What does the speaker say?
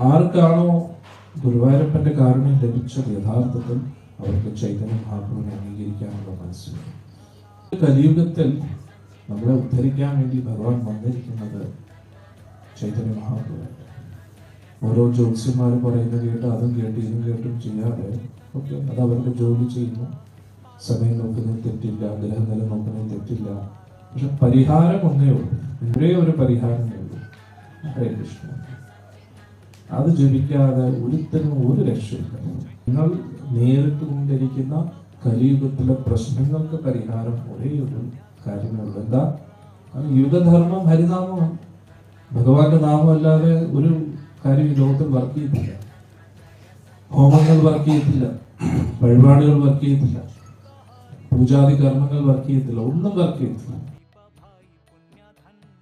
ആർക്കാണോ ഗുരുവായൂരപ്പന്റെ കാരുണ്യം ലഭിച്ചത്, യഥാർത്ഥത്തിൽ അവർക്ക് ചൈതന്യ മഹാപ്രഭുവിനെ അംഗീകരിക്കാനുള്ള മനസ്സിലായി. കലിയുഗത്തിൽ നമ്മളെ ഉദ്ധരിക്കാൻ വേണ്ടി ഭഗവാൻ വന്നിരിക്കുന്നത് ചൈതന്യ മഹാപ്രഭുവാണ്. ഓരോ ജ്യോത്സ്യന്മാർ പറയുന്നത് കേട്ട് അതും കേട്ട് ഇതും കേട്ടും ചെയ്യാതെ, ഓക്കെ, അത് അവരുടെ ജോലി ചെയ്യുന്നു. സമയം നോക്കുന്നതിൽ തെറ്റില്ല, ഗ്രഹനില നോക്കുന്നതിൽ തെറ്റില്ല. പക്ഷെ പരിഹാരം ഒന്നേ ഉള്ളൂ, ഒരേ ഒരു പരിഹാരമേ ഉള്ളൂ, ഹരേ കൃഷ്ണ. അത് ജപിക്കാതെ ഒരുത്തരും ഒരു രക്ഷയില്ല. നിങ്ങൾ നേരിട്ട് കൊണ്ടിരിക്കുന്ന കലിയുഗത്തിലെ പ്രശ്നങ്ങൾക്ക് പരിഹാരം ഒരേ ഒരു കാര്യമേ ഉള്ളൂ. എന്താ? യുഗധർമ്മം ഹരിനാമമാണ്. ഭഗവാന്റെ നാമമല്ലാതെ ഒരു കാര്യം ഈ ലോകത്തിൽ വർക്ക് ചെയ്യത്തില്ല. ഹോമങ്ങൾ വർക്ക് ചെയ്യത്തില്ല, വഴിപാടുകൾ വർക്ക് ചെയ്യത്തില്ല, പൂജാതി കർമ്മങ്ങൾ വർക്ക് ചെയ്യത്തില്ല, ഒന്നും വർക്ക് ചെയ്യത്തില്ല.